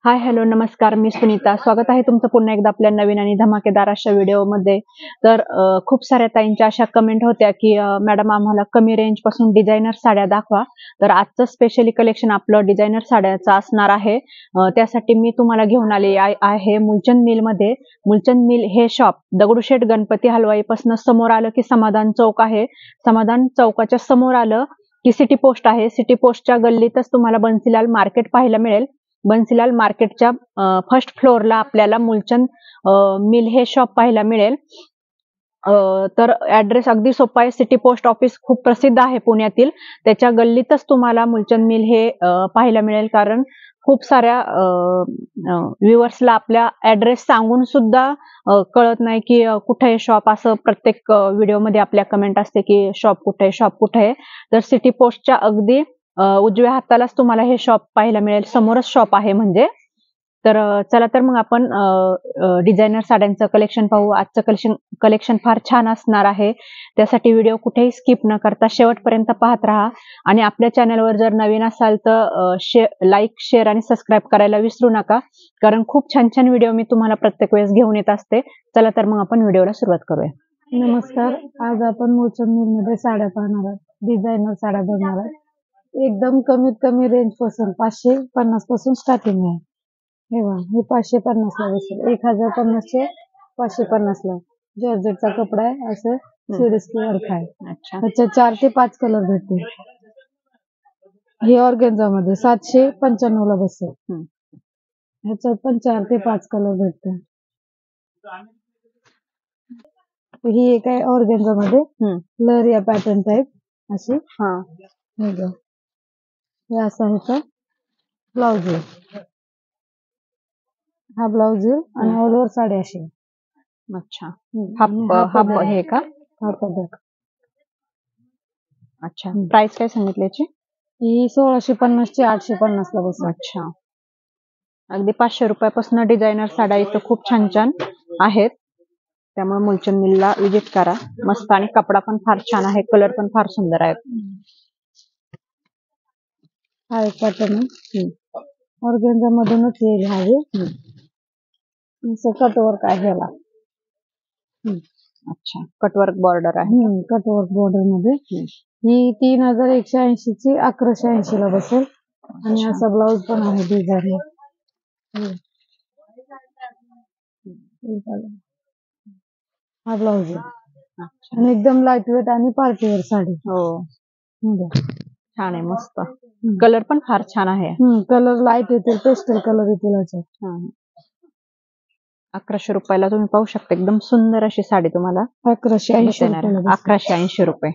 हाय, hello, नमस्कार. मी सुनीता. स्वागत आहे तुमचं पुन्हा एकदा आपल्या नवीन आणि धमाकेदार अशा व्हिडिओमध्ये. तर खूप साऱ्या ताईंच्या अशा कमेंट होत्या, की मॅडम आम्हाला कमी रेंजपासून डिझायनर साड्या दाखवा. तर आजचं स्पेशली कलेक्शन आपलं डिझायनर साड्याचं असणार आहे. त्यासाठी मी तुम्हाला घेऊन आले आहे मुलचंद मिलमध्ये. मुलचंद मिल हे शॉप दगडूशेठ गणपती हलवाईपासून समोर आलं की समाधान चौक आहे. समाधान चौकाच्या समोर आलं की सिटी पोस्ट आहे. सिटी पोस्टच्या गल्लीतच तुम्हाला बन्सीलाल मार्केट पाहायला मिळेल. बन्सीलाल मार्केटच्या फर्स्ट फ्लोअरला आपल्याला मुलचंद मिल हे शॉप पाहायला मिळेल. तर ऍड्रेस अगदी सोपा आहे. सिटी पोस्ट ऑफिस खूप प्रसिद्ध आहे पुण्यातील. त्याच्या गल्लीतच तुम्हाला मुलचंद मिल हे पाहायला मिळेल. कारण खूप साऱ्या व्ह्युअर्सला आपल्या ऍड्रेस सांगून सुद्धा कळत नाही की कुठे आहे शॉप. असं प्रत्येक व्हिडिओमध्ये आपल्या कमेंट असते की शॉप कुठे आहे, शॉप कुठे आहे. तर सिटी पोस्टच्या अगदी उजव्या हातालाच तुम्हाला हे शॉप पाहायला मिळेल. समोरच शॉप आहे म्हणजे. तर चला तर मग आपण डिझायनर साड्यांचं कलेक्शन पाहू. आजचं कलेक्शन फार छान असणार आहे. त्यासाठी व्हिडिओ कुठेही स्किप न करता शेवटपर्यंत पाहत राहा. आणि आपल्या चॅनलवर जर नवीन असाल तर लाईक, शेअर आणि सबस्क्राईब करायला विसरू नका. कारण खूप छान छान व्हिडिओ मी तुम्हाला प्रत्येक वेळेस घेऊन येत असते. चला तर मग आपण व्हिडिओला सुरुवात करूया. नमस्कार. आज आपण मुलचंद मिलमध्ये साड्या पाहणार आहोत. डिझायनर साड्या बघणार आहोत. एकदम कमीत कमी रेंज पासून 550 पासून स्टार्टिंग आहे. हे बघा, हे 550 ला बसेल. 1050 चे 550 ला. जॉर्जेटचा कपडा आहे. असं सिरियसली वर्क आहे. त्याच्यात 4 ते 5 कलर भेटतील. हे ऑर्गेन्झा मध्ये 795 ला बसेल. ह्याच्यात पण 4 ते 5 कलर भेटतील. ही एक आहे ऑर्गेन्झा मध्ये लहरिया पॅटर्न टाइप अशी. हे असा ह्याचा ब्लाउज आहे. हा ब्लाउज आहे आणि ऑल ओव्हर साडी अशी. अच्छा. हे का? हा पदर. अच्छा. प्राइस काय सांगितली याची? ही 1650 ची 850 ला बसेल. अच्छा. अगदी 500 रुपयापासून डिझायनर साड्या इथं खूप छान छान आहेत. त्यामुळे मुलचंद मिलला विजिट करा. मस्त. आणि कपडा पण फार छान आहे. कलर पण फार सुंदर आहे. हा एक पॅटर्न आहे. ऑर्गेन्झा मधूनच येईल हा. कटवर्क आहे ह्याला. अच्छा. कटवर्क बॉर्डर आहे. कटवर्क बॉर्डर मध्ये. ही 3180 ची 1180 ला बसेल. आणि असा ब्लाउज पण आहे डिझाईन. हा ब्लाउज आहे. आणि एकदम लाईट वेट आणि पार्टीवेअर साडी. हो, छान आहे. मस्त. कलर पण फार छान आहे. कलर लाईट येतील, पेस्टल कलर येतील याच्यात. 1100 रुपयाला तुम्ही पाहू शकता. एकदम सुंदर अशी साडी तुम्हाला 1180 रुपये.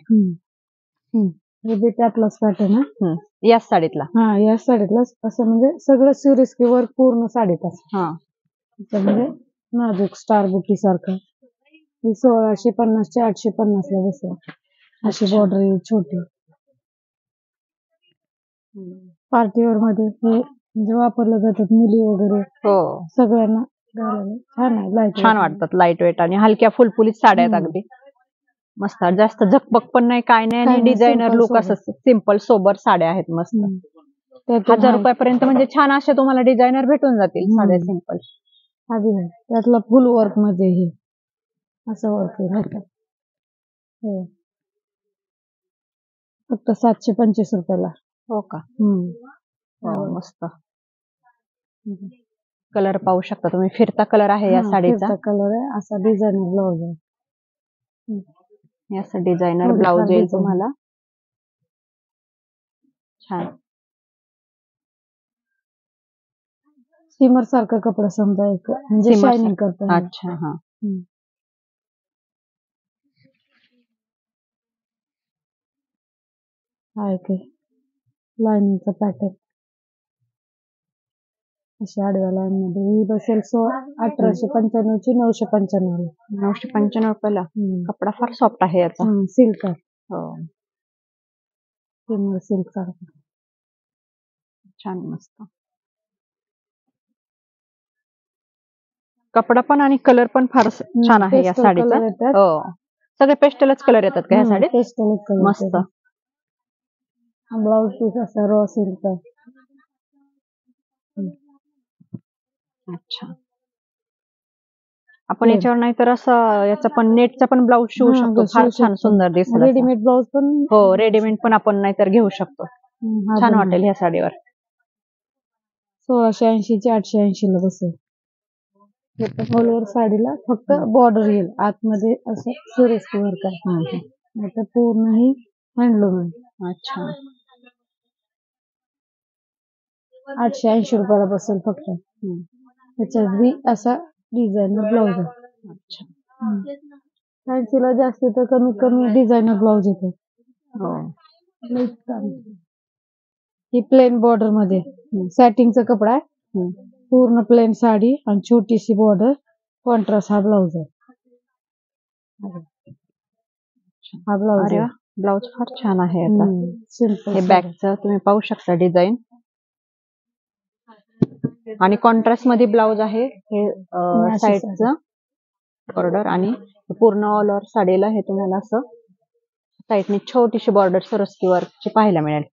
हे त्यातलाच पॅटर्न आहे. याच साडीतला. हा, या साडीतलाच. असं म्हणजे सगळं सिरीज की वर्क पूर्ण साडीत असं. म्हणजे नाजूक स्टार बुटी सारखं. ही 1650 ची 850 ला बसेल. अशी बॉर्डर आहे छोटी. पार्टीवेअर मध्ये हे म्हणजे वापरलं जातात मुली वगैरे. सगळ्यांना छान आहे. लाईट छान वाटतात. लाईट वेट आणि हलक्या फुलफुलीत साड्या आहेत. अगदी मस्त. जास्त झकपक पण नाही, काय नाही. आणि डिझायनर लुक असं सिंपल सोबर साड्या आहेत. मस्त. 1000 रुपयापर्यंत म्हणजे छान अशा तुम्हाला डिझायनर भेटून जातील साड्या सिंपल. त्यातला फुल वर्क मध्ये हे असं वर्क आहे. फक्त 725 रुपयाला. हो का? मस्त. कलर पाहू शकता तुम्ही. फिरता कलर आहे या साडीचा. कलर आहे. असा डिझायनर ब्लाउज आहे. असं डिझायनर ब्लाउज येईल तुम्हाला. छान. स्टीमर सारखा कपडा समजा एक म्हणजे शायनिंग करतो. अच्छा. हा. लाईनिंगचा पॅटर्न अशा आडव्या लाईन मध्ये. ही बसेल 1895 ची 995. 995 रुपयाला. कपडा फार सॉफ्ट आहे याचा. सिल्क आहे. सिल्क सारखा छान. मस्त. कपडा पण आणि कलर पण फार छान आहे या साडीचा. सगळे पेस्टलच कलर येतात का या साडीत? Pastel colour. मस्त. ब्लाउज पीस असा रॉ सिल्क आहे. अच्छा. आपण याच्यावर नाहीतर असं याचा पण नेटचा पण ब्लाऊज शिवू हा, शकतो. फार छान सुंदर दिसेल असा. रेडीमेड ब्लाऊज पण हो, रेडीमेड पण आपण नाहीतर घेऊ शकतो. हा छान बनवा. वाटेल ह्या साडीवर. 1680 चे 880 ला बसेल. ऑल ओव्हर साडीला फक्त बॉर्डर येईल, आतमध्ये असं सिरोस्की वर्क आहे. नाहीतर पूर्ण ही हँडलूम आहे. अच्छा. 880 रुपयाला बसेल फक्त. त्याच्यात बी असा डिझायनर ब्लाऊज आहे. अच्छा. फॅन्सीला जास्त तर कमीत कमी डिझायनर ब्लाऊज येतो. हो. ही प्लेन बॉर्डर मध्ये सॅटिंगचा कपडा आहे. पूर्ण प्लेन साडी आणि छोटीशी बॉर्डर, कॉन्ट्रास्ट हा ब्लाऊज आहे. हा ब्लाऊज अरे आहे. वा, ब्लाऊज फार छान आहे याचा. सिंपल हे बॅकचं तुम्ही पाहू शकता डिझाईन. आणि कॉन्ट्रास्ट मध्ये ब्लाऊज आहे. हे साईडचं बॉर्डर आणि पूर्ण ऑल ओव्हर साडीला हे तुम्हाला असं साईडने छोटीशी बॉर्डर सिरोस्की वर्कची पाहायला मिळेल.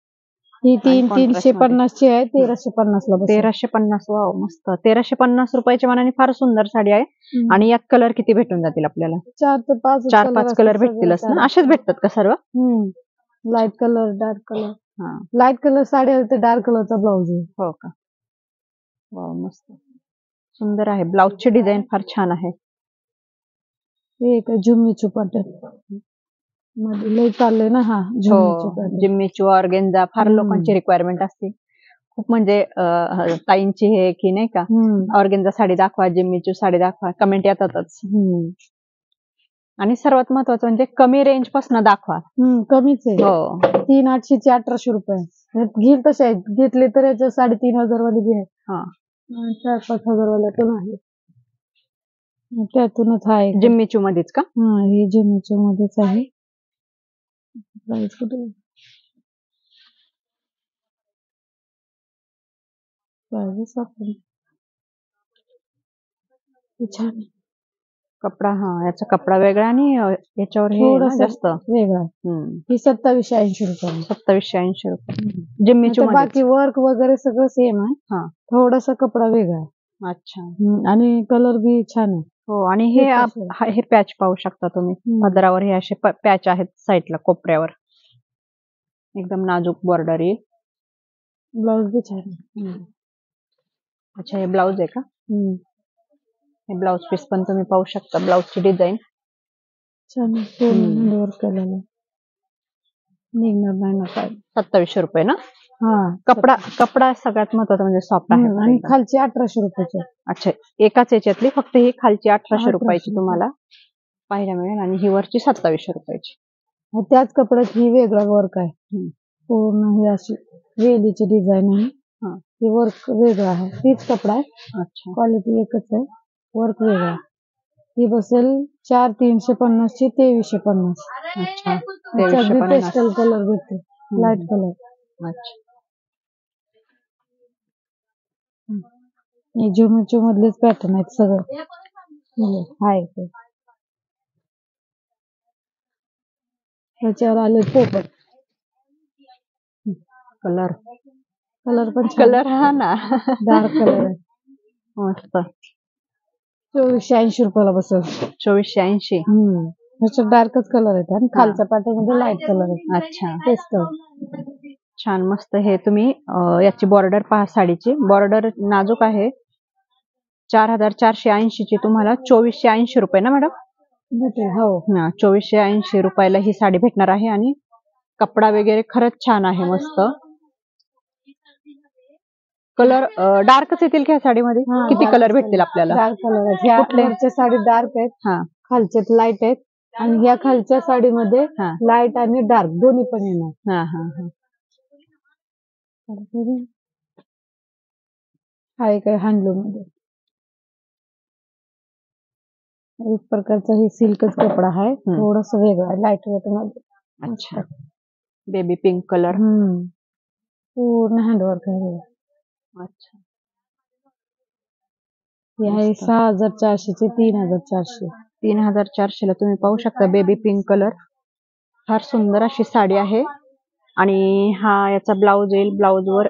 ही 350 ची आहे. 1350 ला बसेल. 1350. वाव, मस्त. 1350 रुपयाच्या मानाने फार सुंदर साडी आहे. आणि यात कलर किती भेटून जातील आपल्याला? 4 ते 5 4-5 कलर भेटतीलच ना? असेच भेटतात का सर्व? Light colour, dark colour. Light colour sari आहे, डार्क कलरचा ब्लाऊज आहे. हो का? वाव, मस्त सुंदर आहे. ब्लाऊजची डिझाईन फार छान आहे. हे एक झुम्मीचू पॅटर्न मध्ये लई चाललंय ना. हा झुम्मीचू पॅटर्न. जिम्मीचू ऑर्गेन्झा फार लोकांची रिक्वायरमेंट असते. खूप म्हणजे ताईंची हे की नाही का, ऑर्गेन्झा साडी दाखवा, जिम्मीचू साडी दाखवा, कमेंट येतातच. आणि सर्वात महत्वाचं म्हणजे कमी रेंज पासून दाखवा. कमीच आहे. हो. 3800 चे 1800 रुपये घेईल तसे आहेत. घेतले तर याच्या 3500 वाले बी आहेत. 4-5 वाले पण आहेत. त्यातूनच आहे. जिम्मीचू मध्येच का? हे जिम्मीचू मध्येच आहे. प्राइस कुठे? प्राइस आपण छान आहे. कपडा, याचा कपडा वेगळा आणि याच्यावर हे ना जास्त वेगळा. ही 2780 रुपये. 2780 रुपये. जिम्मीचू मध्ये बाकी वर्क वगैरे सगळं सेम आहे. थोडासा कपडा वेगळा आहे. अच्छा. आणि कलर बी छान आहे. हो. आणि हे पॅच पाहू शकता तुम्ही. पदरावर हे असे पॅच आहेत साईडला कोपऱ्यावर. एकदम नाजूक बॉर्डर येईल. ब्लाऊज बी छान आहे. अच्छा, हे ब्लाऊज आहे का? हे ब्लाऊज पीस पण तुम्ही पाहू शकता. ब्लाऊजची डिझाईन छान आहे. वर्क केलेलं निघणार नाही ना काय. 2700 रुपये ना? कपडा सगळ्यात महत्वाचा म्हणजे सॉफ्ट आहे. आणि खालची 1800 रुपयाची. अच्छा, एकाच याच्यातली फक्त ही खालची 1800 रुपयाची तुम्हाला पाहायला मिळेल आणि ही वरची 2700 रुपयाची. त्याच कपड्यात ही वेगळा वर्क आहे. पूर्ण ही अशी वेलीची डिझाईन आहे. हे वर्क वेगळं आहे. तीच कपडा आहे. अच्छा. क्वालिटी एकच आहे, वर्क वेगळा. ही बसेल 4350 ची 2350. अच्छा. पेस्टल कलर भेटते, लाईट कलर. अच्छा. हे झुमिचू मधलेच पॅटर्न आहेत सगळं. हाय ते त्याच्यावर आले पोपट कलर पण कलर ना डार्क कलर आहे. मस्त. 2480 रुपयाला बसेल. 2480. त्याच्यात डार्कच कलर आहे आणि खालच्या पॅटर्न मध्ये लाईट कलर आहे. अच्छा. पेस्टल छान मस्त. हे तुम्ही याची बॉर्डर पहा. साडीची बॉर्डर नाजूक आहे. 4480 ची तुम्हाला 2480 रुपये ना मॅडम? हो. 2480 रुपयाला ही साडी भेटणार आहे. आणि कपडा वगैरे खरंच छान आहे, मस्त. कलर डार्कच येतील का साडीमध्ये? किती कलर भेटतील आपल्याला? डार्क कलर आहेत. वरच्या साडी डार्क आहेत, खालच्यात लाईट आहेत. आणि या खालच्या साडीमध्ये लाईट आणि डार्क दोन्ही पण येणार. हाय काय हँडलूम मध्ये एक प्रकारचा हे सिल्कच कपडा आहे. थोडस वेगळा आहे, लाईट वेट मध्ये. अच्छा. Baby pink colour. पूर्ण हँडवर्क आहे. अच्छा. हे आहे 6400 चे 3400. 3400 ला तुम्ही पाहू शकता. बेबी पिंक कलर, फार सुंदर अशी साडी आहे. आणि हा याचा ब्लाऊज येईल. ब्लाऊजवर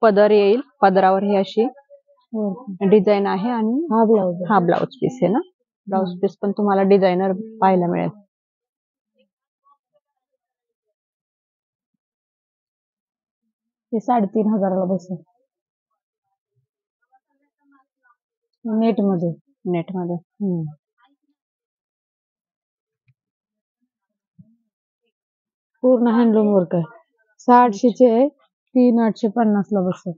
पदर येईल. पदरावर ही अशी वरती. डिझाईन आहे आणि हा ब्लाऊज हा ब्लाउज पीस आहे ना. ब्लाउज पीस पण तुम्हाला डिझायनर पाहायला मिळेल. ते 3,500ला बसेल नेट मध्ये. पूर्ण हँडलूम वर्क आहे. 850 आहे, 3,850ला बसेल.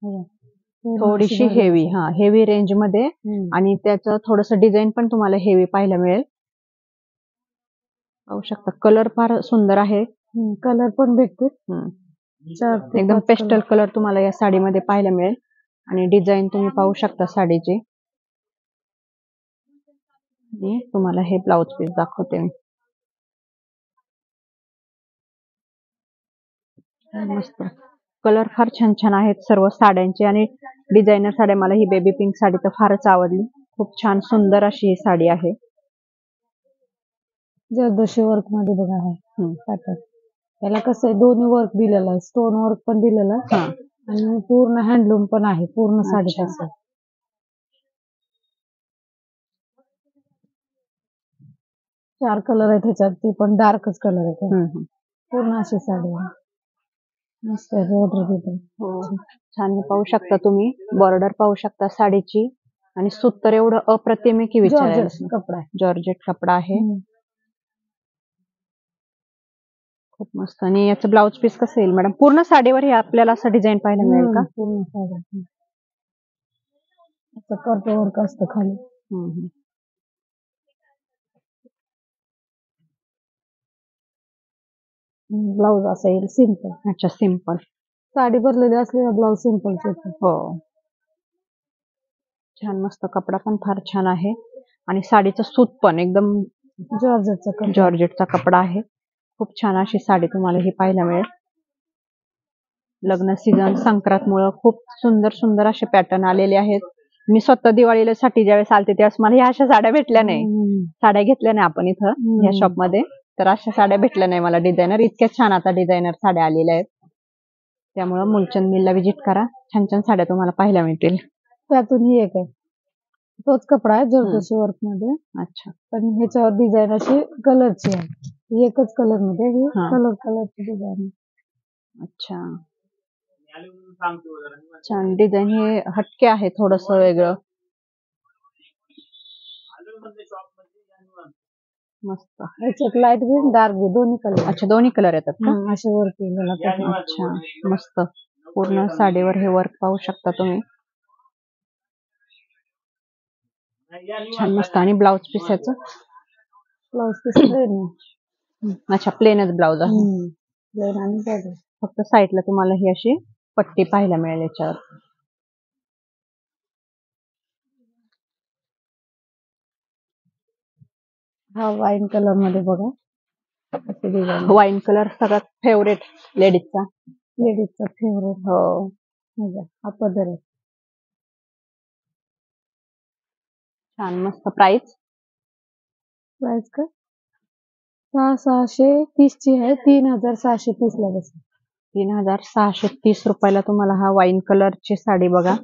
पूर्ण थोडीशी अशी भरलेली हेवी, आहे. हेवी रेंज मध्ये आणि त्याचं थोडस डिझाईन पण तुम्हाला हेवी पाहायला मिळेल. पाहू शकता कलर फार सुंदर आहे. कलर पण भेटते. 4 ते एकदम 5 पेस्टल कलर तुम्हाला या साडीमध्ये पाहायला मिळेल आणि डिझाईन तुम्ही पाहू शकता साडीची. आणि तुम्हाला हे ब्लाउज पीस दाखवते मी. मस्त कलर फार छान छान आहेत सर्व साड्यांचे आणि डिझायनर साड्या. मला ही बेबी पिंक साडी तर फारच आवडली. खूप छान सुंदर अशी ही साडी आहे. जरदोशी वर्क मध्ये बघा आहे पॅटर्न. त्याला कसं आहे दोन्ही वर्क दिलेलं आहे, स्टोन वर्क पण दिलेलं आहे आणि पूर्ण हँडलूम पण आहे पूर्ण साडी. 4 कलर आहेत ह्याच्यात, ती पण डार्कच कलर आहे. पूर्ण अशी साडी आहे. मस्त आहे बॉर्डर. छान पाहू शकता तुम्ही. बॉर्डर पाहू शकता साडीची आणि सूत तर एवढं अप्रतिम आहे की विचारायला. कपडा आहे, जॉर्जेट कपडा आहे. खूप मस्त. आणि याचं ब्लाउज पीस कसं येईल मॅडम? पूर्ण साडीवर हे आपल्याला असं डिझाईन पाहायला मिळेल का? पूर्ण साडी कर्ट वर्क असतं खाली. ब्लाउज असा येईल सिंपल. अच्छा, सिंपल. साडी भरलेली असलेला ब्लाउज सिंपल येतो. हो, छान मस्त. कपडा पण फार छान आहे आणि साडीचं सूत पण एकदम जॉर्जेटचा कपडा आहे. खूप छान अशी साडी तुम्हाला ही पाहायला मिळेल. लग्न सीझन संक्रांतमुळे खूप सुंदर सुंदर असे पॅटर्न आलेले आहेत. मी स्वतः दिवाळीला साठी ज्यावेळेस आलते त्यावेळेस मला ह्या अशा साड्या भेटल्या नाही. साड्या घेतल्या नाही आपण इथं या शॉप मध्ये, तर अशा साड्या भेटल्या नाही मला डिझायनर. इतक्या छान आता डिझायनर साड्या आलेल्या आहेत. त्यामुळे मुलचंद मिलला व्हिजिट करा. छान छान साड्या तुम्हाला पाहायला मिळतील. त्यातून ही एक आहे, तोच कपडा आहे जरदोशी वर्क मध्ये. अच्छा. पण ह्याच्यावर डिझाईन अशी कलरची आहे, एकच कलर मध्ये कलरची डिझाईन. अच्छा, छान डिझाईन. हे हटके आहे, थोडस वेगळं. मस्त. ह्याच्यात लाईट ग्रीन डार्क ग्रीन दोन्ही कलर. अच्छा, दोन्ही कलर येतात का? असे वर्क. अच्छा, मस्त. पूर्ण साडीवर हे वर्क पाहू शकता तुम्ही. छान मस्त. आणि ब्लाउज पीस याचं? Blouse piece plain. अच्छा, प्लेनच ब्लाउज आहे. प्लेन आणि फक्त साईडला तुम्हाला ही अशी पट्टी पाहायला मिळेल याच्यावर. हा वाईन कलर मध्ये बघा. वाईन कलर सगळ्यात फेवरेट लेडीजचा. फेवरेट. हो, हा पदर आहे. छान मस्त. प्राइस का 630 ची आहे, 3,630 ला बसेल. 3,630 रुपयाला तुम्हाला हा वाईन कलरची साडी बघा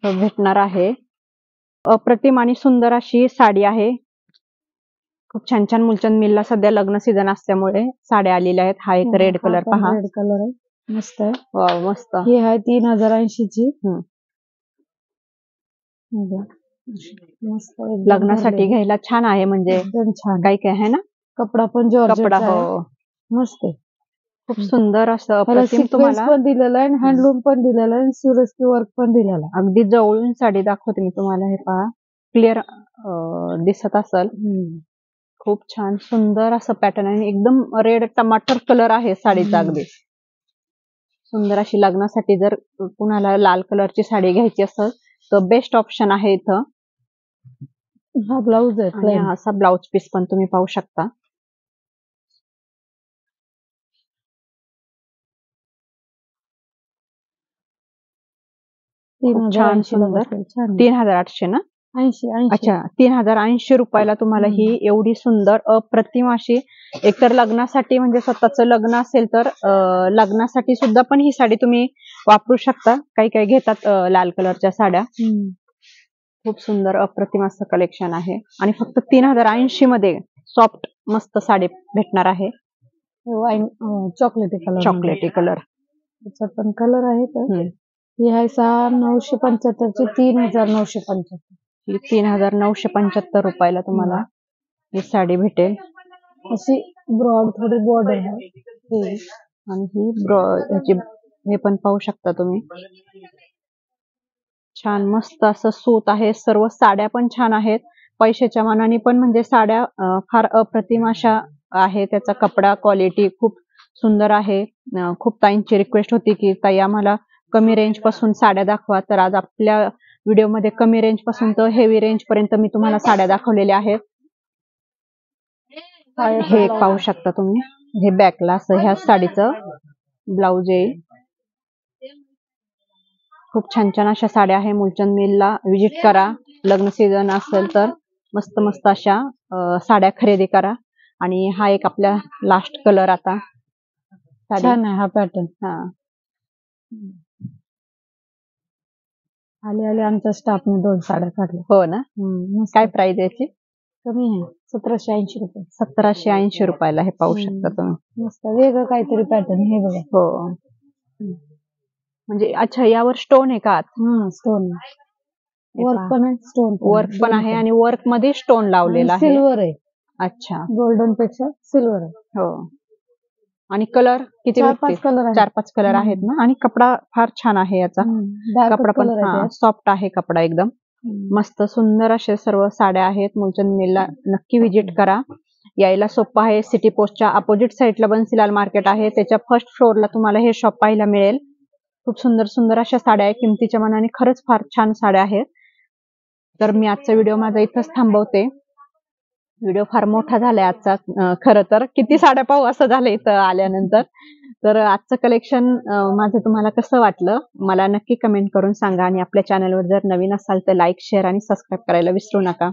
भेटणार आहे. अप्रतिम आणि सुंदर अशी साडी आहे. खूप छान छान. मुलचंद मिलला सध्या लग्न सीझन असल्यामुळे साड्या आलेल्या आहेत. हा एक रेड कलर पहा. रेड कलर आहे, मस्त आहे. वाव, मस्त. ही आहे 3,080 ची. मस्त. लग्नासाठी घ्यायला छान आहे. म्हणजे एकदम छान. काय काय आहे ना. कपडा पण जॉर्जेट आहे. हो, मस्त आहे. खूप सुंदर असं अप्रतिम. तुम्हाला पण दिलेलं आहे, हँडलूम पण दिलेलं आहे, सिरोस्की वर्क पण दिलेलं आहे. अगदी जवळून साडी दाखवते मी तुम्हाला. हे पहा, क्लिअर दिसत असेल. खूप छान सुंदर असं पॅटर्न आहे. एकदम रेड टमाटर कलर आहे साडीचा. अगदी सुंदर अशी. लग्नासाठी जर कुणाला लाल कलरची साडी घ्यायची असेल तर बेस्ट ऑप्शन आहे इथं. हा ब्लाउज आहे. असा ब्लाउज पीस पण तुम्ही पाहू शकता. छान सुंदर. 3,800 ना. 80 अच्छा, 3080 रुपयाला तुम्हाला ही एवढी सुंदर अप्रतिम अशी, एकतर लग्नासाठी म्हणजे स्वतःचं लग्न असेल तर लग्नासाठी सुद्धा पण ही साडी तुम्ही वापरू शकता. काही काही घेतात लाल कलरच्या साड्या. खूप सुंदर अप्रतिम असं कलेक्शन आहे आणि फक्त 3080 मध्ये सॉफ्ट मस्त साडी भेटणार आहे. वाईन चॉकलेटी कलर. चॉकलेटी कलर. त्याच्यात पण कलर आहे तर ही आहे 975 ची 3975. ही 3975 रुपयाला तुम्हाला ही साडी भेटेल. अशी ब्रॉड थोडी बॉर्डर आहे आणि ही ह्याची हे पण पाहू शकता तुम्ही. छान मस्त असं सूत आहे. सर्व साड्या पण छान आहेत. पैशाच्या मानाने पण म्हणजे साड्या फार अप्रतिम अशा आहे. त्याचा कपडा क्वालिटी खूप सुंदर आहे. खूप ताईंची रिक्वेस्ट होती की ताई आम्हाला कमी रेंज पासून साड्या दाखवा. तर आज आपल्या व्हिडिओमध्ये कमी रेंज पासून तर हेवी रेंज पर्यंत मी तुम्हाला साड्या दाखवलेल्या आहेत. हे पाहू शकता तुम्ही. हे बॅकला असं ह्या साडीचं ब्लाउज येईल. खूप छान छान अशा साड्या आहे. मुलचंद मिलला विजिट करा. लग्न सीझन असेल तर मस्त मस्त अशा साड्या खरेदी करा. आणि हा एक आपला लास्ट कलर आता छान आहे हा पॅटर्न. आले आमच्या स्टाफने 2 साड्या काढल्या. हो ना. काय प्राइस याची? कमी आहे 1780 रुपये. 1780 रुपयाला हे पाहू शकता तुम्ही. मस्त वेगळं काहीतरी पॅटर्न हे बघा. हो म्हणजे अच्छा यावर स्टोन आहे का? स्टोन वर्क पण आहे, स्टोन वर्क पण आहे आणि वर्क मध्ये स्टोन लावलेला आहे. सिल्वर आहे. अच्छा, गोल्डन पेक्षा सिल्वर आहे. हो. आणि कलर किती? 4-5 कलर आहेत. 4-5 कलर आहेत ना. आणि कपडा फार छान आहे याचा. कपडा पण सॉफ्ट आहे कपडा एकदम मस्त सुंदर असे सर्व साड्या आहेत. मुलचंद मिलला नक्की विजिट करा. यायला सोपं आहे. सिटी पोस्टच्या अपोजिट साईडला बन्सीलाल मार्केट आहे. त्याच्या फर्स्ट फ्लोअरला तुम्हाला हे शॉप पाहायला मिळेल. खूप सुंदर सुंदर अशा साड्या आहेत. किमतीच्या मानाने खरंच फार छान साड्या आहेत. तर मी आजचा व्हिडिओ माझा इथंच थांबवते. व्हिडिओ फार मोठा झालाय आजचा. खरं तर किती साड्या पाहू असं झालं इथं आल्यानंतर. तर आजचं कलेक्शन माझं तुम्हाला कसं वाटलं मला नक्की कमेंट करून सांगा. आणि आपल्या चॅनलवर जर नवीन असाल तर लाईक, शेअर आणि सबस्क्राईब करायला विसरू नका.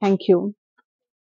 थँक्यू.